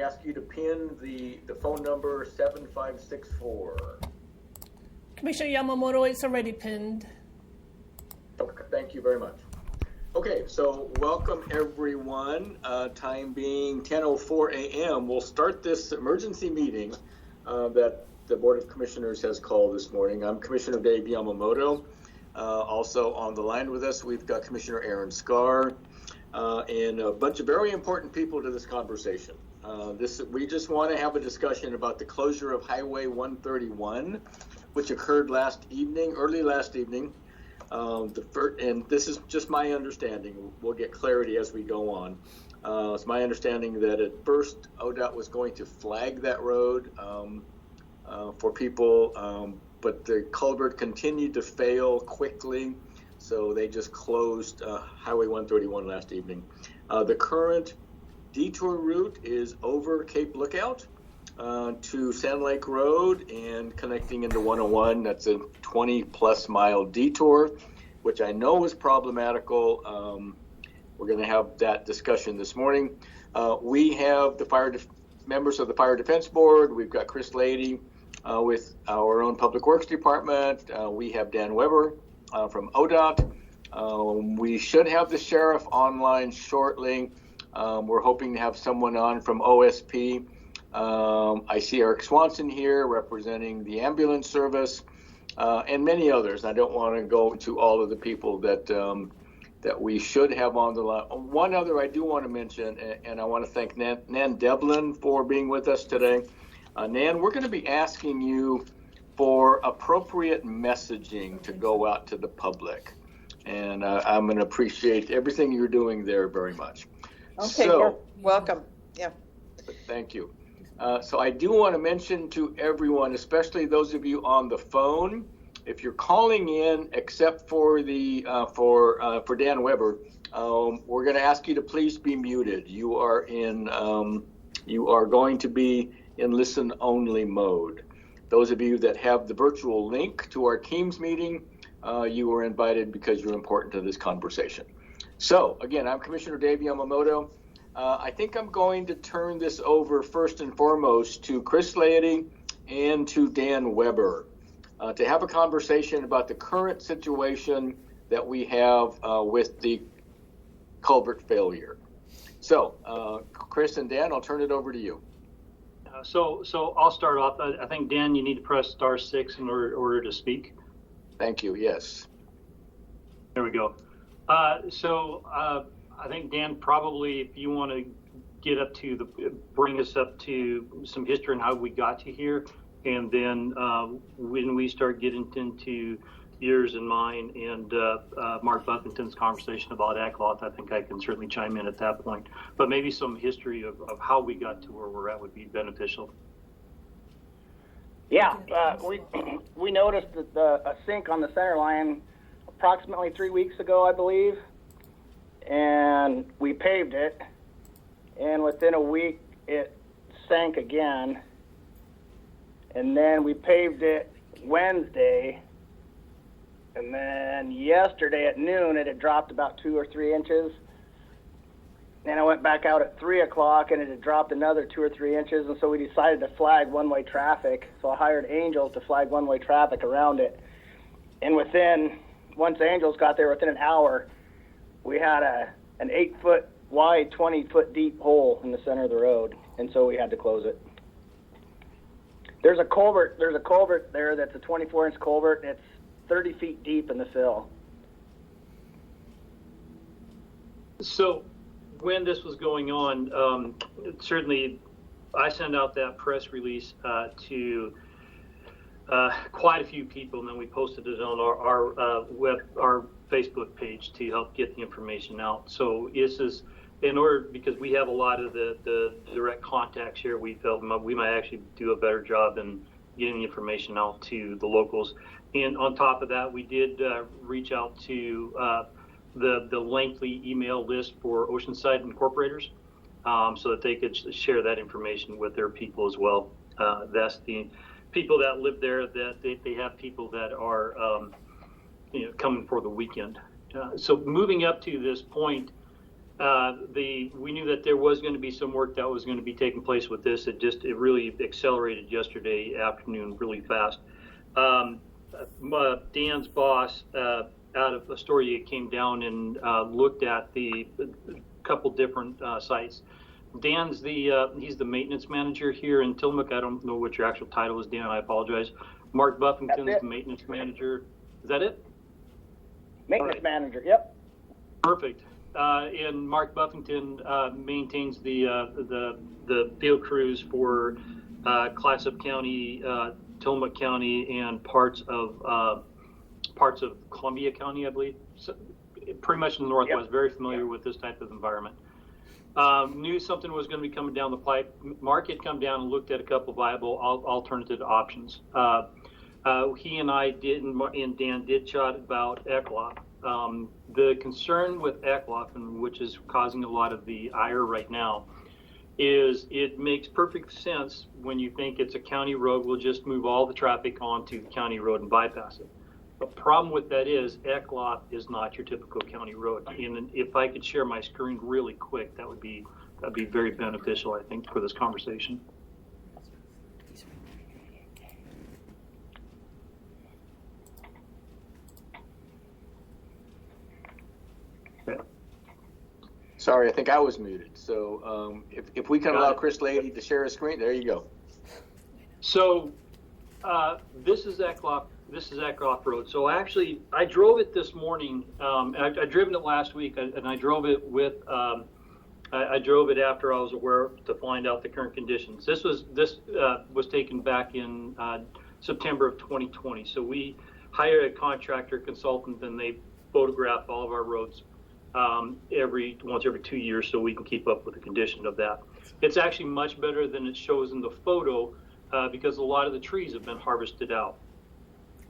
we ask you to pin the phone number 7564. Commissioner Yamamoto, it's already pinned. Okay, thank you very much. Okay, so welcome everyone. Time being 10:04 a.m. We'll start this emergency meeting that the Board of Commissioners has called this morning. I'm Commissioner Dave Yamamoto. Also on the line with us, we've got Commissioner Aaron Scar and a bunch of very important people to this conversation. We just want to have a discussion about the closure of Highway 131, which occurred early last evening. And this is just my understanding. We'll get clarity as we go on. It's my understanding that at first ODOT was going to flag that road for people, but the culvert continued to fail quickly, so they just closed Highway 131 last evening. The current detour route is over Cape Lookout to Sand Lake Road and connecting into 101. That's a 20-plus mile detour, which I know is problematical. We're going to have that discussion this morning. We have the members of the Fire Defense Board. We've got Chris Lady with our own Public Works Department. We have Dan Weber from ODOT. We should have the sheriff online shortly. We're hoping to have someone on from OSP. I see Eric Swanson here representing the ambulance service and many others. I don't want to go to all of the people that we should have on the line. One other I do want to mention, and I want to thank Nan Devlin for being with us today. Nan, we're going to be asking you for appropriate messaging to go out to the public. And I'm going to appreciate everything you're doing there very much. Okay, so, welcome. Yeah. Thank you. So I do want to mention to everyone, especially those of you on the phone, if you're calling in, except for the for Dan Weber, we're going to ask you to please be muted. You are going to be in listen-only mode. Those of you that have the virtual link to our Teams meeting, you are invited because you're important to this conversation. So again, I'm Commissioner Dave Yamamoto. I think I'm going to turn this over first and foremost to Chris Lady and to Dan Weber to have a conversation about the current situation that we have with the culvert failure. So Chris and Dan, I'll turn it over to you. So I'll start off. I think, Dan, you need to press *6 in order to speak. Thank you. Yes. There we go. I think, Dan, probably if you want to bring us up to some history and how we got to here, and then when we start getting into yours and mine and Mark Buffington's conversation about ACLOT, I think I can certainly chime in at that point. But maybe some history of how we got to where we're at would be beneficial. Yeah, we noticed that a sink on the center line approximately 3 weeks ago, I believe, and we paved it, and within a week it sank again, and then we paved it Wednesday, and then yesterday at noon it had dropped about 2 or 3 inches. And I went back out at 3 o'clock and it had dropped another 2 or 3 inches, and so we decided to flag one-way traffic. So I hired Angels to flag one-way traffic around it. And once Angels got there, within an hour, we had an 8-foot wide, 20-foot deep hole in the center of the road, and so we had to close it. There's a culvert there that's a 24-inch culvert, and it's 30 feet deep in the fill. So when this was going on, certainly I sent out that press release to quite a few people, and then we posted it on our Facebook page to help get the information out. So this is because we have a lot of the direct contacts here. We felt we might actually do a better job in getting the information out to the locals. And on top of that, we did reach out to the lengthy email list for Oceanside Incorporators so that they could share that information with their people as well. That's the people that live there, that they have people that are coming for the weekend. So moving up to this point, we knew that there was going to be some work that was going to be taking place with this. It really accelerated yesterday afternoon really fast. Dan's boss, out of Astoria, came down and looked at the couple different sites. Dan's he's the maintenance manager here in Tillamook. I don't know what your actual title is, Dan. I apologize. Mark Buffington's the maintenance manager. Is that it? Maintenance manager. Yep. Perfect. And Mark Buffington maintains the field crews for Clatsop County, Tillamook County, and parts of Columbia County, I believe. So, pretty much in the Northwest. Very familiar with this type of environment. Knew something was going to be coming down the pipe. Mark had come down and looked at a couple viable alternative options. He and I did, and Dan did chat about ECLOP. The concern with ECLOP, and which is causing a lot of the ire right now, is it makes perfect sense when you think it's a county road. We'll just move all the traffic onto the county road and bypass it. The problem with that is ECLOP is not your typical county road. And if I could share my screen really quick, that'd be very beneficial, I think, for this conversation. Sorry, I think I was muted. So if we can allow Chris Lady to share his screen, there you go. So this is ECLOP. This is ECLOP Road. So actually, I drove it this morning. I'd driven it last week, and I drove it with. I drove it after I was aware to find out the current conditions. This was taken back in September of 2020. So we hired a contractor consultant, and they photograph all of our roads once every 2 years, so we can keep up with the condition of that. It's actually much better than it shows in the photo because a lot of the trees have been harvested out.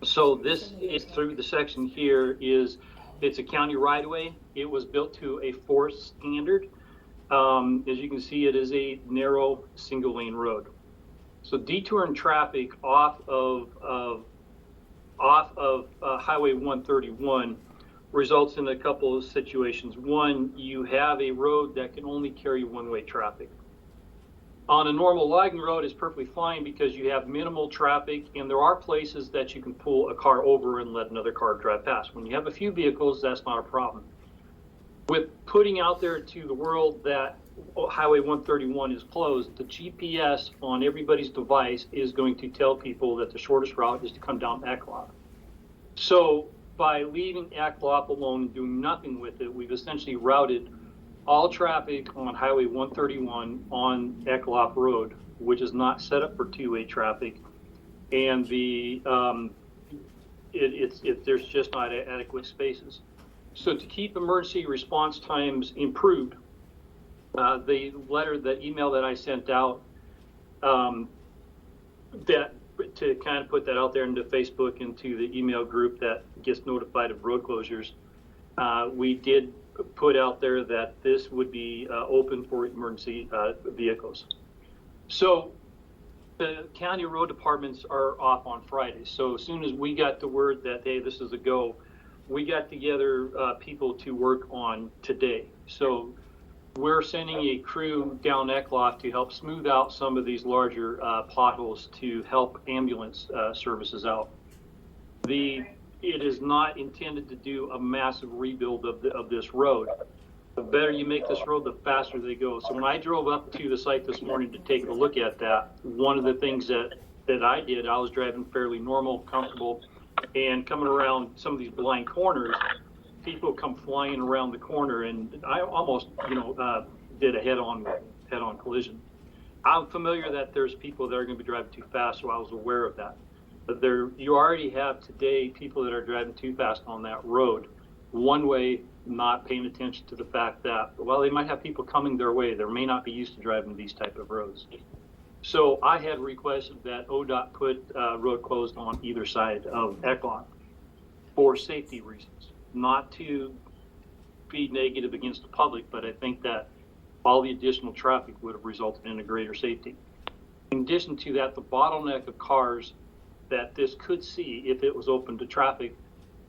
So this is through the section here it's a county right of way. It was built to a forest standard. As you can see, it is a narrow single lane road. So detouring traffic off of Highway 131 results in a couple of situations. One, you have a road that can only carry one-way traffic. On a normal logging road, it's perfectly fine because you have minimal traffic, and there are places that you can pull a car over and let another car drive past. When you have a few vehicles, that's not a problem. With putting out there to the world that Highway 131 is closed, the GPS on everybody's device is going to tell people that the shortest route is to come down ECLOP. So by leaving ECLOP alone and doing nothing with it, we've essentially routed all traffic on Highway 131 on ECLOP Road, which is not set up for two-way traffic, and there's just not adequate spaces. So to keep emergency response times improved, the email that I sent out, that to kind of put that out there into Facebook, into the email group that gets notified of road closures, we did put out there that this would be open for emergency vehicles. So the county road departments are off on Fridays. So as soon as we got the word that, hey, this is a go, we got together people to work on today. So we're sending a crew down ECLOP to help smooth out some of these larger potholes to help ambulance services out. It is not intended to do a massive rebuild of this road. The better you make this road, the faster they go. So when I drove up to the site this morning to take a look at that, one of the things that I did, I was driving fairly normal, comfortable, and coming around some of these blind corners, people come flying around the corner, and I almost, did a head-on collision. I'm familiar that there's people that are going to be driving too fast, so I was aware of that. But you already have today people that are driving too fast on that road, one way, not paying attention to the fact that, well, they might have people coming their way. They may not be used to driving these type of roads. So I had requested that ODOT put road closed on either side of ECLOP for safety reasons, not to be negative against the public, but I think that all the additional traffic would have resulted in a greater safety. In addition to that, the bottleneck of cars that this could see if it was open to traffic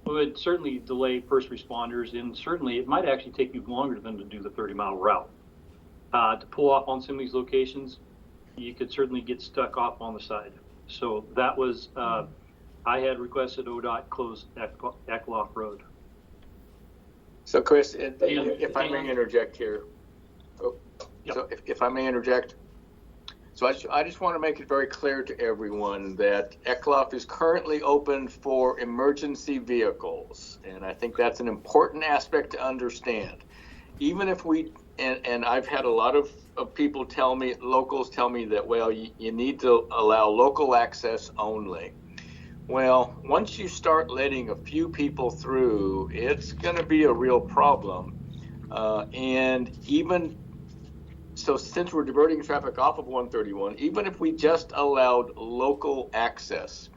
would certainly delay first responders, and certainly it might actually take you longer than to do the 30-mile route. To pull off on some of these locations, you could certainly get stuck off on the side. So that was, I had requested ODOT close Eckloff Road. So Chris, if I may interject here. Yep. So if I may interject. So I just want to make it very clear to everyone that Eckloff is currently open for emergency vehicles. And I think that's an important aspect to understand. Even if we, and I've had a lot of people tell me, locals tell me that, well, you need to allow local access only. Well, once you start letting a few people through, it's going to be a real problem. And even so, since we're diverting traffic off of 131, even if we just allowed local access,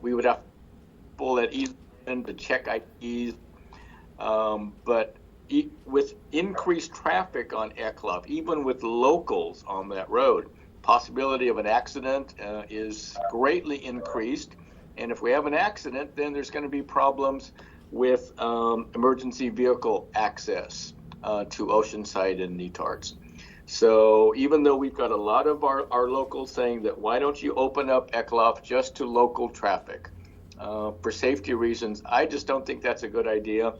we would have to pull that easement to check IDs. But with increased traffic on Eckloff, even with locals on that road, possibility of an accident is greatly increased. And if we have an accident, then there's going to be problems with emergency vehicle access to Oceanside and Netarts. So even though we've got a lot of our locals saying that, why don't you open up Eckloff just to local traffic? For safety reasons, I just don't think that's a good idea.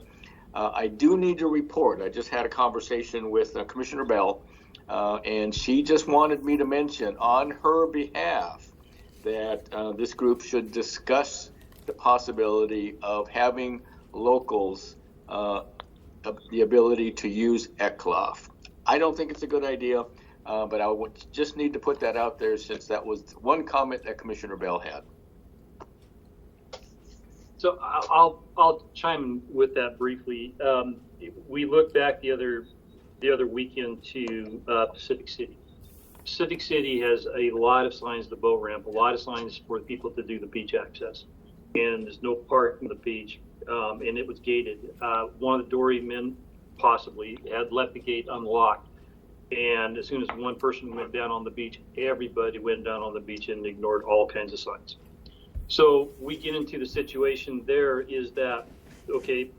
I do need to report. I just had a conversation with Commissioner Bell, and she just wanted me to mention on her behalf that this group should discuss the possibility of having locals the ability to use Eckloff. I don't think it's a good idea, but I would just need to put that out there since that was one comment that Commissioner Bell had. So I'll chime in with that briefly. We looked back the other weekend to Pacific City. Pacific City has a lot of signs, the boat ramp, a lot of signs for people to do the beach access, and there's no parking on the beach, and it was gated. One of the dory men possibly had left the gate unlocked, and as soon as one person went down on the beach, everybody went down on the beach and ignored all kinds of signs. So we get into the situation there is that, okay,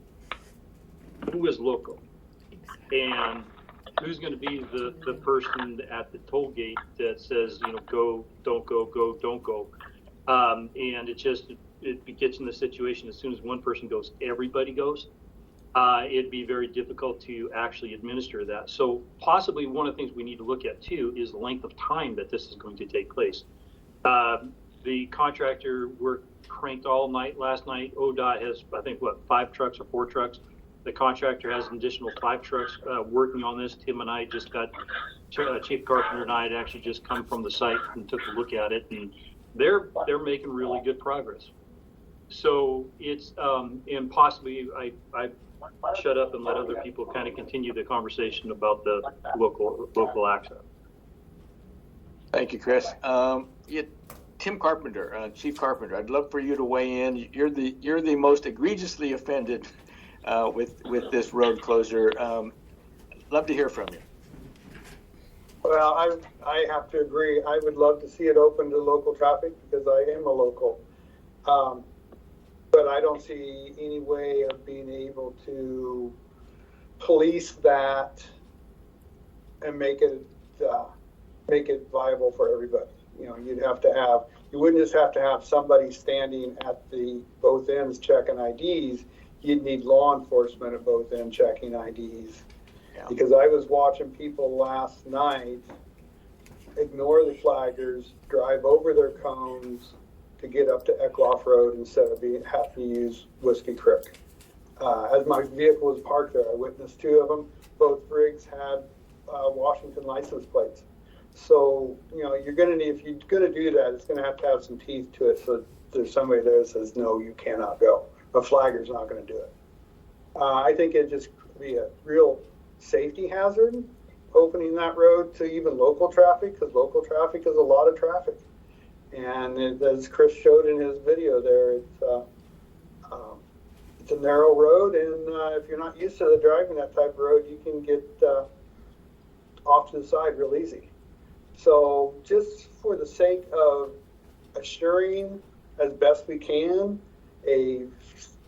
who is local? And who's going to be the person at the toll gate that says, go, don't go, go, don't go. And it gets in the situation as soon as one person goes, everybody goes. It'd be very difficult to actually administer that. So possibly one of the things we need to look at too is the length of time that this is going to take place. The contractor worked cranked all night last night. ODOT has, I think, 5 trucks or 4 trucks. The contractor has an additional 5 trucks working on this. Tim and I just got, Chief Carpenter and I had actually just come from the site and took a look at it, and they're making really good progress. So it's, and possibly I shut up and let other people kind of continue the conversation about the local access. Thank you, Chris. Tim Carpenter, Chief Carpenter, I'd love for you to weigh in. You're the most egregiously offended with this road closure. Love to hear from you. Well, I have to agree. I would love to see it open to local traffic because I am a local. But I don't see any way of being able to police that and make it viable for everybody. You wouldn't just have to have somebody standing at both ends checking IDs. You'd need law enforcement at both ends checking IDs. Yeah. Because I was watching people last night ignore the flaggers, drive over their cones to get up to Eckloff Road instead of having to use Whiskey Creek. As my vehicle was parked there, I witnessed 2 of them. Both rigs had Washington license plates. So, you're going to need, if you're going to do that, it's going to have some teeth to it. So there's somebody there that says, no, you cannot go. A flagger's not going to do it. I think it'd just be a real safety hazard opening that road to even local traffic, because local traffic is a lot of traffic. And as Chris showed in his video there, it's a narrow road, and if you're not used to driving that type of road, you can get off to the side real easy. So just for the sake of assuring as best we can a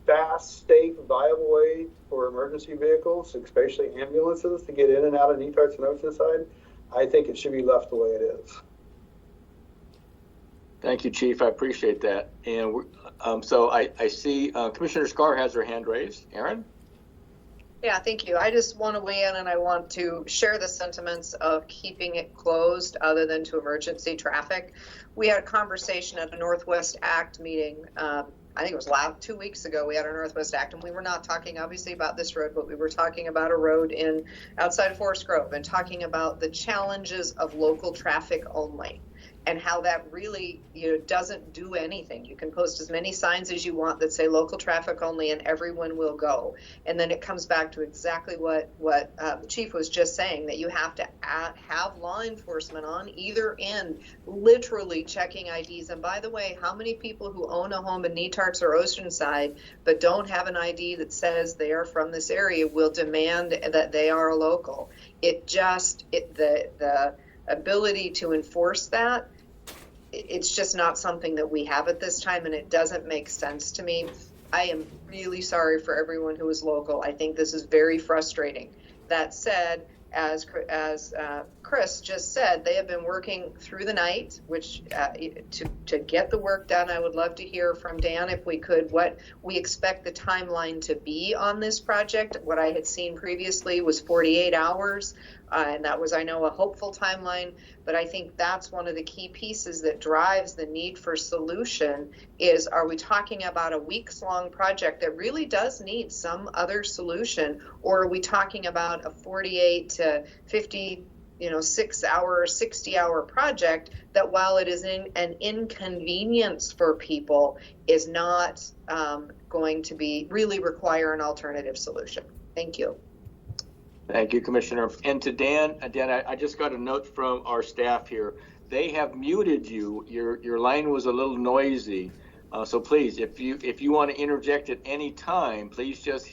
fast, safe, viable way for emergency vehicles, especially ambulances, to get in and out of Netarts and Oceanside, I think it should be left the way it is. Thank you, Chief. I appreciate that. And so I see Commissioner Scar has her hand raised. Aaron? Yeah, thank you. I just want to weigh in, and I want to share the sentiments of keeping it closed other than to emergency traffic. We had a conversation at a Northwest ACT meeting. I think it was 2 weeks ago. We had a Northwest ACT, and we were not talking obviously about this road, but we were talking about a road outside of Forest Grove and talking about the challenges of local traffic only, and how that really, doesn't do anything. You can post as many signs as you want that say local traffic only, and everyone will go. And then it comes back to exactly what the chief was just saying, that you have to have law enforcement on either end, literally checking IDs. And by the way, how many people who own a home in Netarts or Oceanside but don't have an ID that says they are from this area will demand that they are a local? The ability to enforce that, it's just not something that we have at this time, and it doesn't make sense to me. I am really sorry for everyone who is local. I think this is very frustrating. That said, as Chris just said, they have been working through the night, which to get the work done. I would love to hear from Dan, if we could, what we expect the timeline to be on this project. What I had seen previously was 48 hours. And that was, I know, a hopeful timeline, but I think that's one of the key pieces that drives the need for solution is, are we talking about a weeks-long project that really does need some other solution, or are we talking about a 48 to 50, 6-hour, 60-hour project that, while it is an inconvenience for people, is not going to be really require an alternative solution? Thank you. Thank you, Commissioner. And to Dan, I just got a note from our staff here. They have muted you. Your line was a little noisy. So please, if you want to interject at any time, please just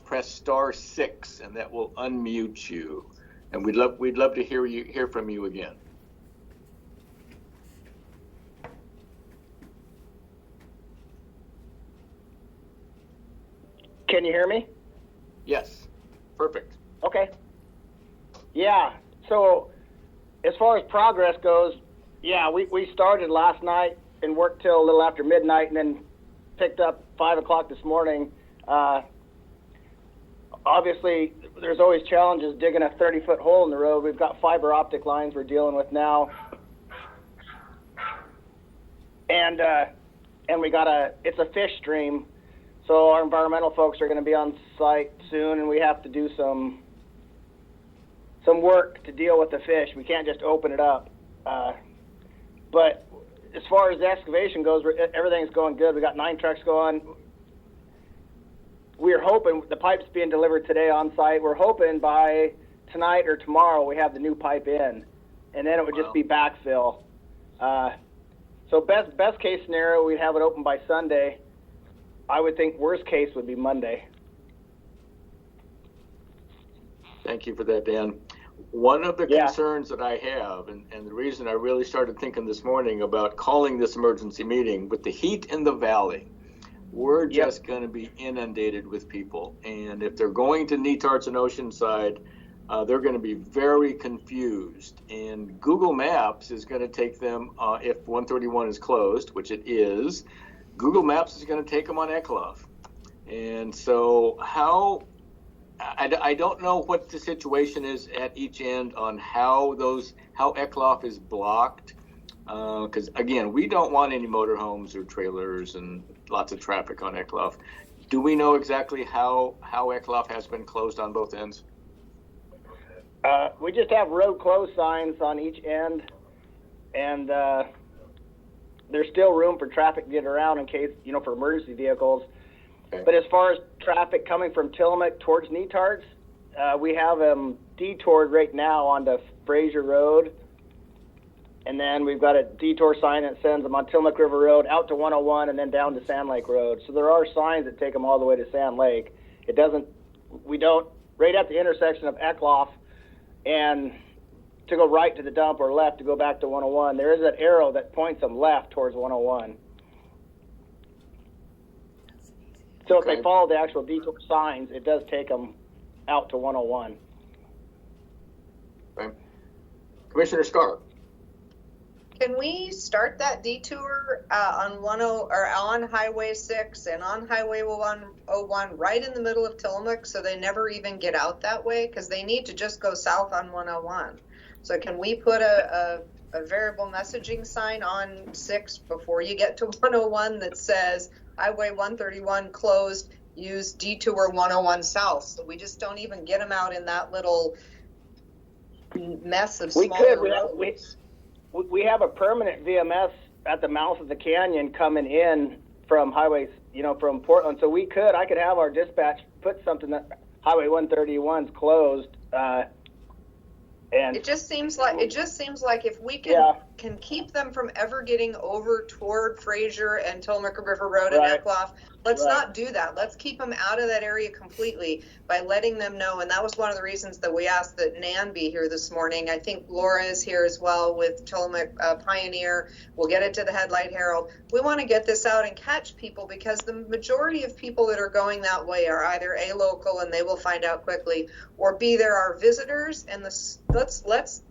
press *6, and that will unmute you. And we'd love to hear from you again. Can you hear me? Yes. Perfect. Okay. Yeah. So as far as progress goes, we started last night and worked till a little after midnight, and then picked up 5 o'clock this morning. Obviously, there's always challenges digging a 30-foot hole in the road. We've got fiber optic lines we're dealing with now. And it's a fish stream. So our environmental folks are going to be on site soon, and we have to do some work to deal with the fish. We can't just open it up. But as far as the excavation goes, everything's going good. We got 9 trucks going. We're hoping the pipe's being delivered today on site. We're hoping by tonight or tomorrow we have the new pipe in, and then it would just be backfill. So best case scenario, we'd have it open by Sunday. I would think worst case would be Monday. Thank you for that, Dan. One of the concerns that I have, and the reason I really started thinking this morning about calling this emergency meeting, with the heat in the valley, we're just going to be inundated with people. And if they're going to Netarts and Oceanside, they're going to be very confused. And Google Maps is going to take them, if 131 is closed, which it is, Google Maps is going to take them on Eckloff. And so I don't know what the situation is at each end on how Eckloff is blocked. Because again, we don't want any motorhomes or trailers and lots of traffic on Eckloff. Do we know exactly how Eckloff has been closed on both ends? We just have road closed signs on each end, and there's still room for traffic to get around in case, for emergency vehicles. Okay. But as far as traffic coming from Tillamook towards Netarts, we have them detoured right now onto Fraser Road. And then we've got a detour sign that sends them on Tillamook River Road out to 101 and then down to Sand Lake Road. So there are signs that take them all the way to Sand Lake. Right at the intersection of Eckloff and to go right to the dump or left to go back to 101, there is an arrow that points them left towards 101. So if Okay. they follow the actual detour signs, it does take them out to 101. Okay. Commissioner Stark. Can we start that detour on on Highway 6 and on Highway 101 right in the middle of Tillamook so they never even get out that way? Because they need to just go south on 101. So can we put a variable messaging sign on 6 before you get to 101 that says Highway 131 closed, use detour 101 south? So we just don't even get them out in that little mess of We smaller could. roads. We have a permanent VMS at the mouth of the canyon coming in from highways, from Portland. So I could have our dispatch put something that Highway 131's closed. And It just seems like if we can keep them from ever getting over toward Fraser and Tillamook River Road and Right. Eckloff, let's Right. not do that. Let's keep them out of that area completely by letting them know. And that was one of the reasons that we asked that Nan be here this morning. I think Laura is here as well with Tillamook Pioneer. We'll get it to the Headlight Herald. We want to get this out and catch people because the majority of people that are going that way are either A, local and they will find out quickly, or B, there are visitors, and let's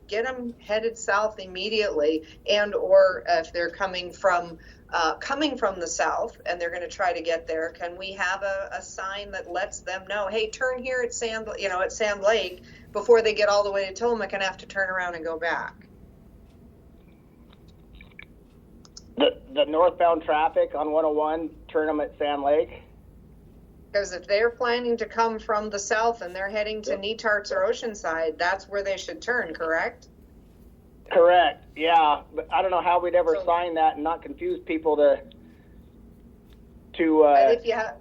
get them headed south immediately, and or if they're coming from the south and they're going to try to get there, can we have a sign that lets them know, hey, turn here at Sand Lake before they get all the way to Tillamook and have to turn around and go back? the northbound traffic on 101, turn them at Sand Lake. Because if they're planning to come from the south and they're heading to Netarts or Oceanside, that's where they should turn, correct? Correct. Yeah, but I don't know how we'd ever So- sign that and not confuse people But if you have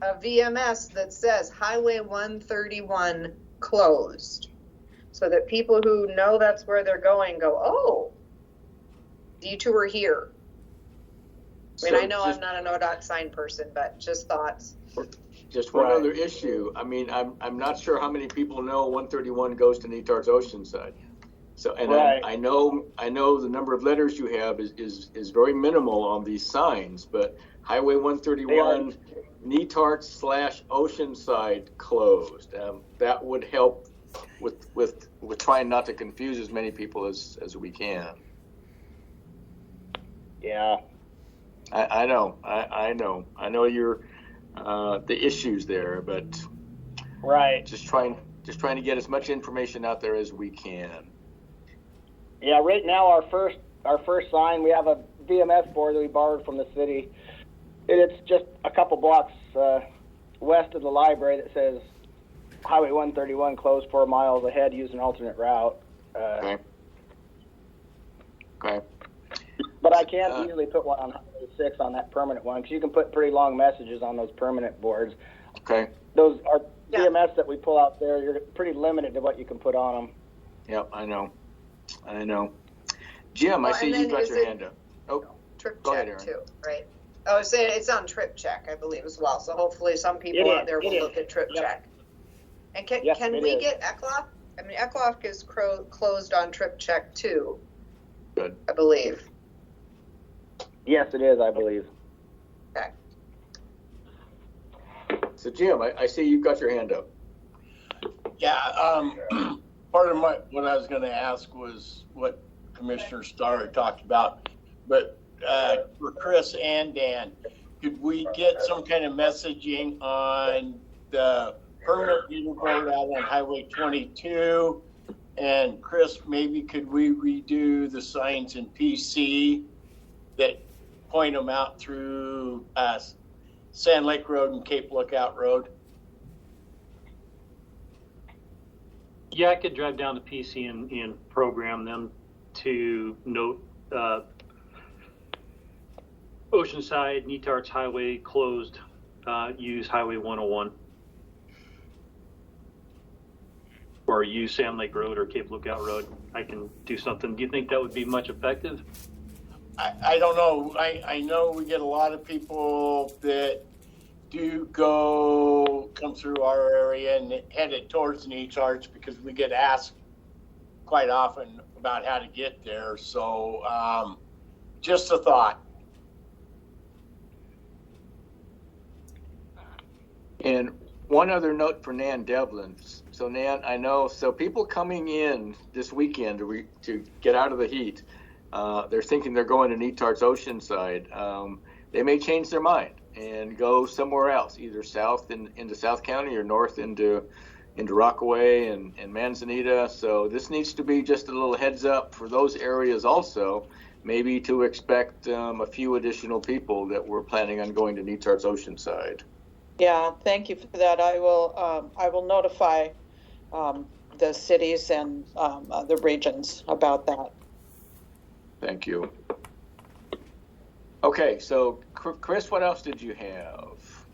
a VMS that says Highway 131 closed, so that people who know that's where they're going go, oh, detour here. I mean, I know I'm not an ODOT sign person, but just thoughts. Just one Right. other issue. I mean, I'm not sure how many people know 131 goes to Netarts Oceanside. So, and Right. I know the number of letters you have is very minimal on these signs, but Highway 131 Netarts / Oceanside closed. That would help with trying not to confuse as many people as we can. Yeah. I know you're the issues there, but Right. just trying to get as much information out there as we can. Yeah, right now our first sign, we have a VMS board that we borrowed from the city. It's just a couple blocks west of the library that says Highway 131 closed 4 miles ahead, use an alternate route. Okay. But I can easily put one on Highway 6 on that permanent one, because you can put pretty long messages on those permanent boards. Okay. Those are Yeah. VMS that we pull out there, you're pretty limited to what you can put on them. Yep, I know. Jim, I Well, see and you then got is your it- hand up. Oh, Trip Go ahead, check Erin. too, right? Oh, it's on Trip Check, I believe, as well. So hopefully some people It out there is, will it look is. at Trip Yep. Check. And Yep, can it we is. get Eckloff? I mean, Eckloff is closed on Trip Check too, good. I believe. Yes, it is, I believe. Okay. So Jim, I see you've got your hand up. Yeah, part of what I was gonna ask was what Commissioner Starr had talked about, but, for Chris and Dan, could we get some kind of messaging on the permanent meter board out on Highway 22? And Chris, maybe could we redo the signs in PC that point them out through, Sand Lake Road and Cape Lookout Road? Yeah, I could drive down to PC and program them to note Oceanside, Netarts Highway closed, use Highway 101. Or use Sand Lake Road or Cape Lookout Road. I can do something. Do you think that would be much effective? I don't know. I know we get a lot of people that do come through our area and headed towards Netarts because we get asked quite often about how to get there. So just a thought. And one other note for Nan Devlin. So Nan, I know, so people coming in this weekend to get out of the heat, they're thinking they're going to Netart's Oceanside. They may change their mind and go somewhere else, either south into South County or north into Rockaway and Manzanita. So this needs to be just a little heads up for those areas also, maybe to expect a few additional people that we're planning on going to Netart's Oceanside. Yeah, thank you for that. I will notify the cities and the regions about that. Thank you. Okay, so Chris, what else did you have?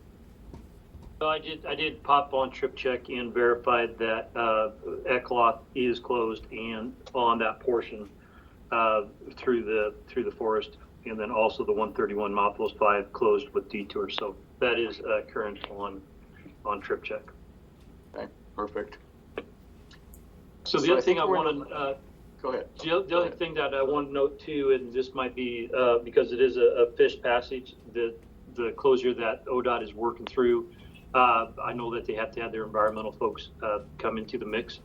So I did pop on Trip Check and verified that Eckloth is closed and on that portion through the forest, and then also the 131 Milepost 5 closed with detour. So that is current on Trip Check. Okay, perfect. So the other thing I want to go ahead. The other thing that I want to note too, and this might be because it is a fish passage, the closure that ODOT is working through. I know that they have to have their environmental folks come into the mix.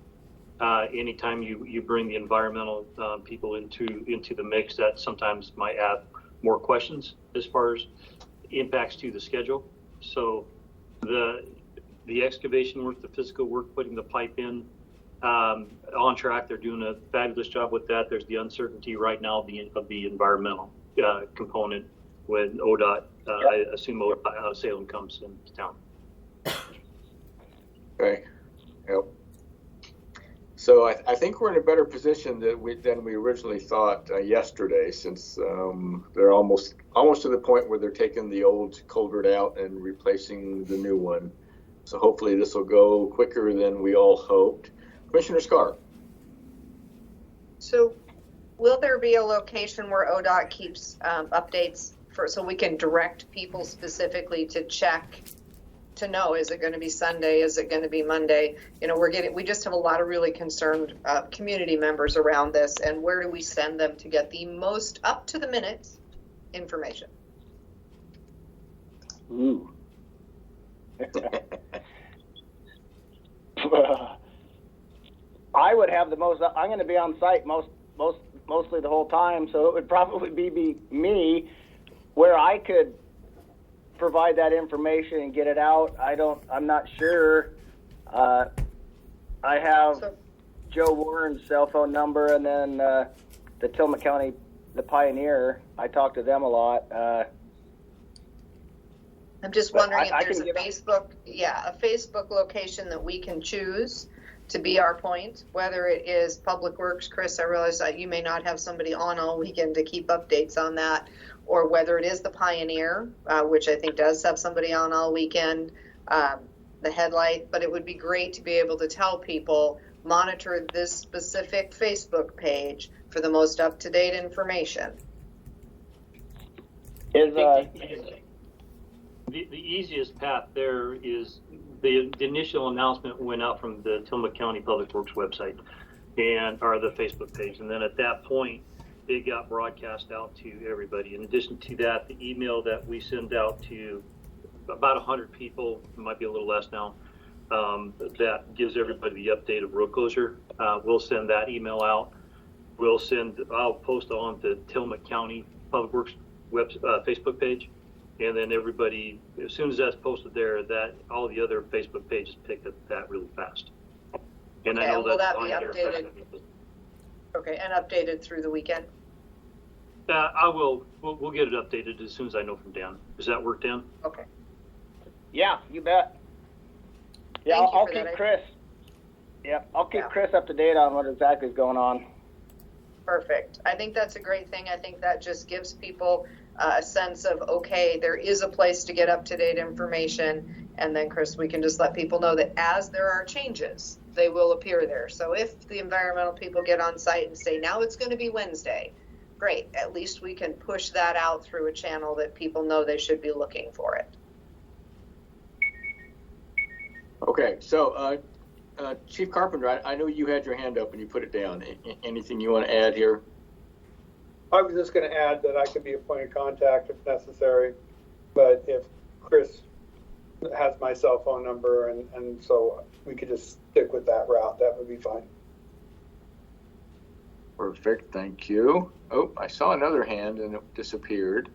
Anytime you bring the environmental people into the mix, that sometimes might add more questions as far as impacts to the schedule. So the excavation work, the physical work, putting the pipe in, on track. They're doing a fabulous job with that. There's the uncertainty right now of the environmental component when ODOT, I assume ODOT out of Salem comes into town. Okay. Yep. So I think we're in a better position than we originally thought yesterday, since they're almost to the point where they're taking the old culvert out and replacing the new one. So hopefully this will go quicker than we all hoped. Commissioner Scar. So will there be a location where ODOT keeps updates so we can direct people specifically to check to know, is it going to be Sunday? Is it going to be Monday? You know, we just have a lot of really concerned community members around this, and where do we send them to get the most up to the minute information? Ooh. I would have the most. I'm going to be on site mostly the whole time, so it would probably be me, where I could provide that information and get it out. I'm not sure. I have Joe Warren's cell phone number, and then the Tillamook County, the Pioneer. I talk to them a lot. I'm just wondering if there's a Facebook location that we can choose to be our point, whether it is Public Works. Chris, I realize that you may not have somebody on all weekend to keep updates on that, or whether it is the Pioneer, which I think does have somebody on all weekend, the Headlight. But it would be great to be able to tell people, monitor this specific Facebook page for the most up-to-date information. The easiest path there is the initial announcement went out from the Tillamook County Public Works website or the Facebook page, and then at that point it got broadcast out to everybody. In addition to that, the email that we send out to about 100 people, it might be a little less now, that gives everybody the update of road closure. We'll send that email out. I'll post on the Tillamook County Public Works Facebook page. And then everybody, as soon as that's posted there, that all the other Facebook pages pick up that really fast. And I know will that be updated? Okay, and updated through the weekend? I will. We'll get it updated as soon as I know from Dan. Does that work, Dan? Okay. Yeah, you bet. Yeah, I'll keep Chris. Yeah, I'll keep Chris up to date on what exactly is going on. Perfect. I think that's a great thing. I think that just gives people a sense of, okay, there is a place to get up-to-date information. And then, Chris, we can just let people know that as there are changes, they will appear there. So if the environmental people get on site and say, now it's going to be Wednesday, great. At least we can push that out through a channel that people know they should be looking for it. Okay, so Chief Carpenter, I know you had your hand up and you put it down. Anything you want to add here? I was just going to add that I can be a point of contact if necessary, but if Chris has my cell phone number, and so we could just stick with that route. That would be fine. Perfect, thank you. Oh, I saw another hand and it disappeared.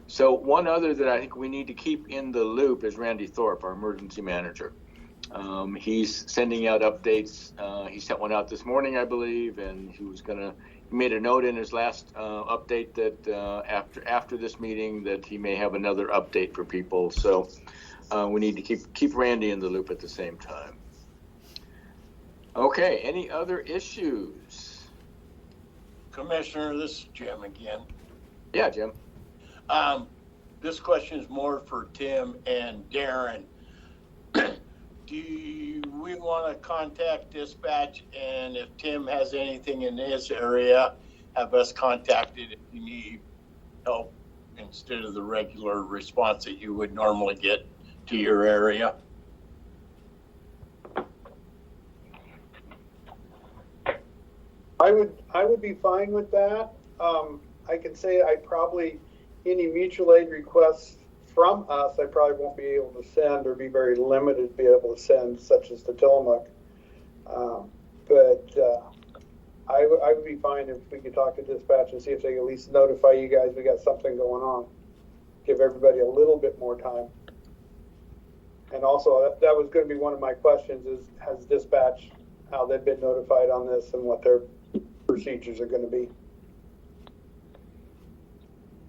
So one other that I think we need to keep in the loop is Randy Thorpe, our emergency manager. He's sending out updates. He sent one out this morning, I believe, and he made a note in his last update that after this meeting that he may have another update for people. So we need to keep Randy in the loop at the same time. Okay, any other issues? Commissioner, this is Jim again. Yeah, Jim. This question is more for Tim and Darren. Do we want to contact dispatch, and if Tim has anything in his area, have us contacted if you need help instead of the regular response that you would normally get to your area? I would be fine with that. I could say any mutual aid requests from us, I probably won't be able to send or be very limited to be able to send, such as to Tillamook. But I would be fine if we could talk to dispatch and see if they can at least notify you guys we got something going on. Give everybody a little bit more time. And also, that was going to be one of my questions is, has dispatch, how they've been notified on this and what their procedures are going to be.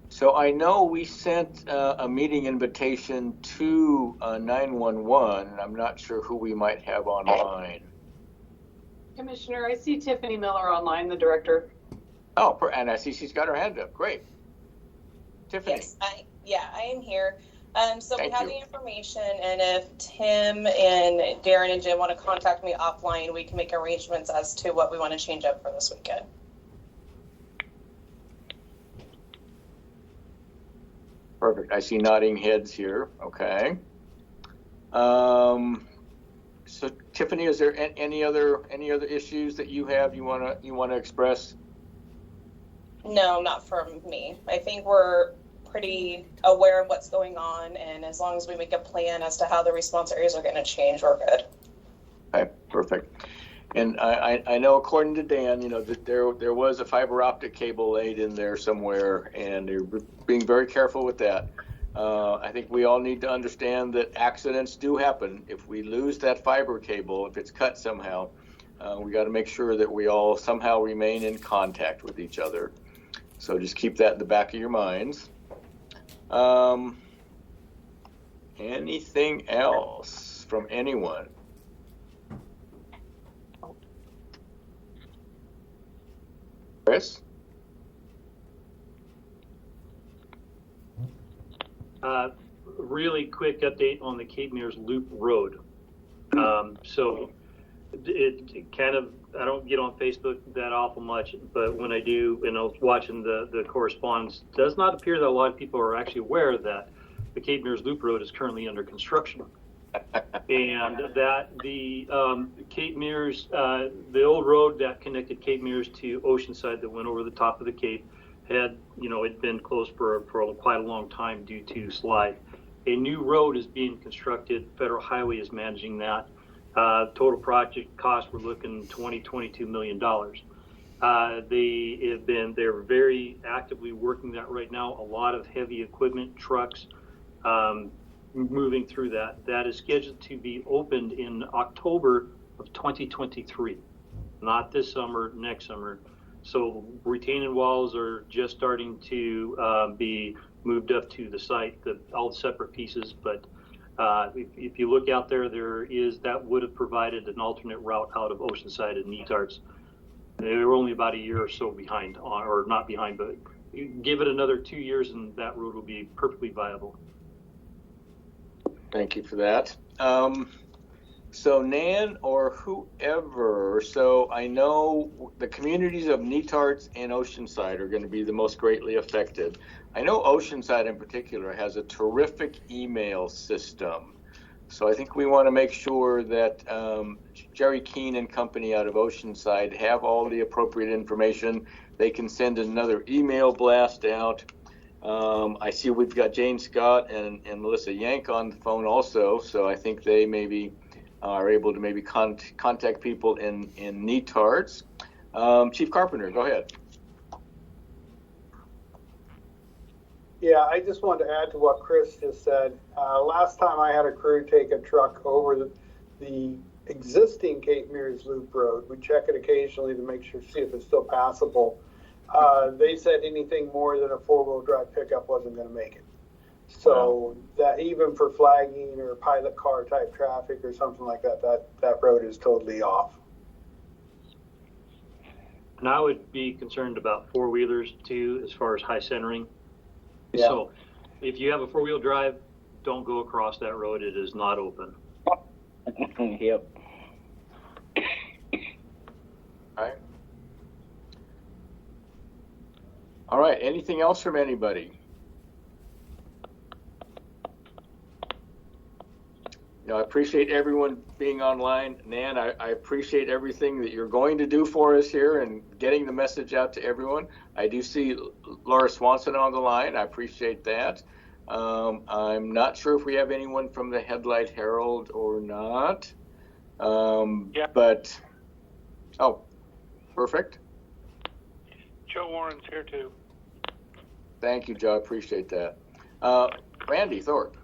So I know we sent a meeting invitation to 911, and I'm not sure who we might have online. Commissioner, I see Tiffany Miller online, the director. Oh, and I see she's got her hand up. Great. Tiffany. Yes, I am here. So Thank we have you. the information, and if Tim and Darren and Jim want to contact me offline, we can make arrangements as to what we want to change up for this weekend. Perfect. I see nodding heads here. Okay. So Tiffany, is there any other issues that you have you want to express? No, not from me. I think we're pretty aware of what's going on, and as long as we make a plan as to how the response areas are going to change, we're good. Okay, perfect. And I know, according to Dan, that there was a fiber optic cable laid in there somewhere, and they're being very careful with that. I think we all need to understand that accidents do happen. If we lose that fiber cable, if it's cut somehow, we got to make sure that we all somehow remain in contact with each other. So just keep that in the back of your minds. Anything else from anyone? Chris? Really quick update on the Cape Mears Loop Road. So it kind of, I don't get on Facebook that awful much, but when I do, and I was watching the correspondence, it does not appear that a lot of people are actually aware that the Cape Mears Loop Road is currently under construction. And that the Cape Mears, the old road that connected Cape Mears to Oceanside that went over the top of the Cape had, it'd been closed for quite a long time due to slide. A new road is being constructed. Federal Highway is managing that. Total project cost, we're looking $22 million. They're very actively working that right now. A lot of heavy equipment, trucks, moving through that. That is scheduled to be opened in October of 2023, not this summer, next summer. So retaining walls are just starting to be moved up to the site, all separate pieces. But if you look out there, that would have provided an alternate route out of Oceanside and Neatards. They were only about a year or so behind, or not behind, but give it another 2 years and that road will be perfectly viable. Thank you for that. So Nan or whoever, so I know the communities of Neatards and Oceanside are going to be the most greatly affected. I know Oceanside in particular has a terrific email system. So I think we want to make sure that Jerry Keene and company out of Oceanside have all the appropriate information. They can send another email blast out. I see we've got Jane Scott and Melissa Yank on the phone also, so I think they maybe are able to maybe contact people in NETARDS. Chief Carpenter, go ahead. Yeah, I just wanted to add to what Chris just said. Last time I had a crew take a truck over the existing Cape Mears Loop Road. We check it occasionally to make sure, see if it's still passable. They said anything more than a 4-wheel drive pickup wasn't going to make it. So that even for flagging or pilot car type traffic or something like that, that road is totally off. And I would be concerned about 4-wheelers too, as far as high centering. Yeah. So if you have a 4-wheel drive, don't go across that road. It is not open. Yep. All right. Anything else from anybody? I appreciate everyone being online. Nan, I appreciate everything that you're going to do for us here and getting the message out to everyone. I do see Laura Swanson on the line. I appreciate that. I'm not sure if we have anyone from the Headlight Herald or not. Yeah. But, oh, perfect. Joe Warren's here too. Thank you, Joe. I appreciate that. Randy Thorpe.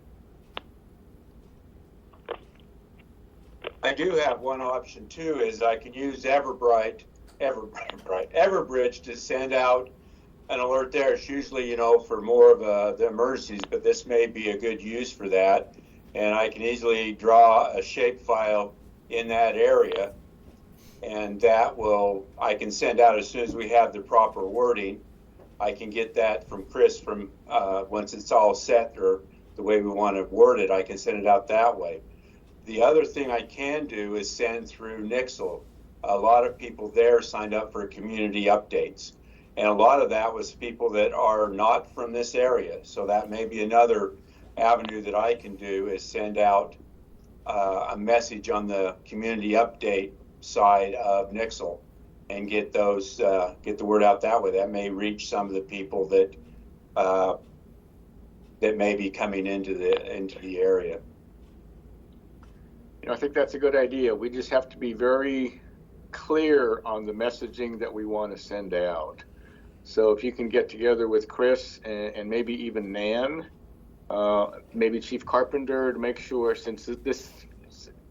I do have one option too, is I can use Everbridge to send out an alert there. It's usually, for more of the emergencies, but this may be a good use for that. And I can easily draw a shapefile in that area, and I can send out as soon as we have the proper wording. I can get that from Chris once it's all set or the way we want to word it, I can send it out that way. The other thing I can do is send through Nixle. A lot of people there signed up for community updates. And a lot of that was people that are not from this area. So that may be another avenue that I can do, is send out a message on the community update side of Nixle and get the word out that way. That may reach some of the people that may be coming into the area. I think that's a good idea. We just have to be very clear on the messaging that we want to send out. So if you can get together with Chris and maybe even Nan, maybe Chief Carpenter, to make sure, since this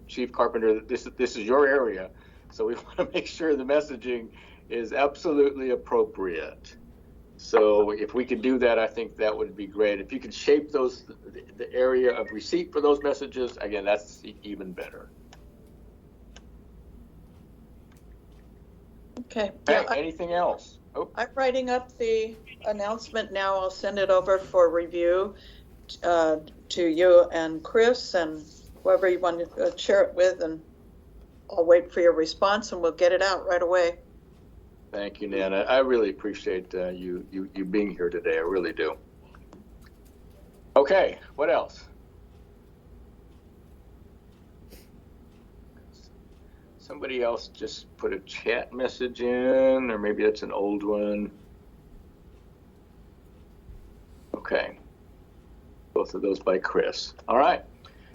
Chief Carpenter, this is your area, so we want to make sure the messaging is absolutely appropriate. So if we could do that, I think that would be great. If you could shape the area of receipt for those messages, again, that's even better. Okay. Hey, Yeah, anything else? Oh, I'm writing up the announcement now. I'll send it over for review to you and Chris and whoever you want to share it with, and I'll wait for your response and we'll get it out right away. thank you, Nana. I really appreciate you being here today. I really do. Okay, what else? Somebody else just put a chat message in, or maybe it's an old one. Okay. Both of those by Chris. All right.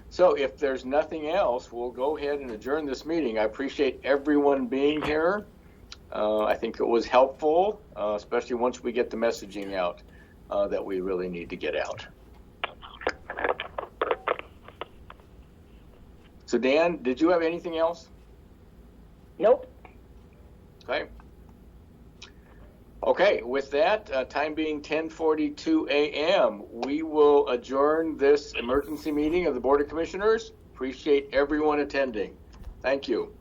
So if there's nothing else, we'll go ahead and adjourn this meeting. I appreciate everyone being here. I think it was helpful, especially once we get the messaging out that we really need to get out. So Dan, did you have anything else? Nope. Okay. Okay, with that, time being 10:42 a.m., we will adjourn this emergency meeting of the Board of Commissioners. Appreciate everyone attending. Thank you.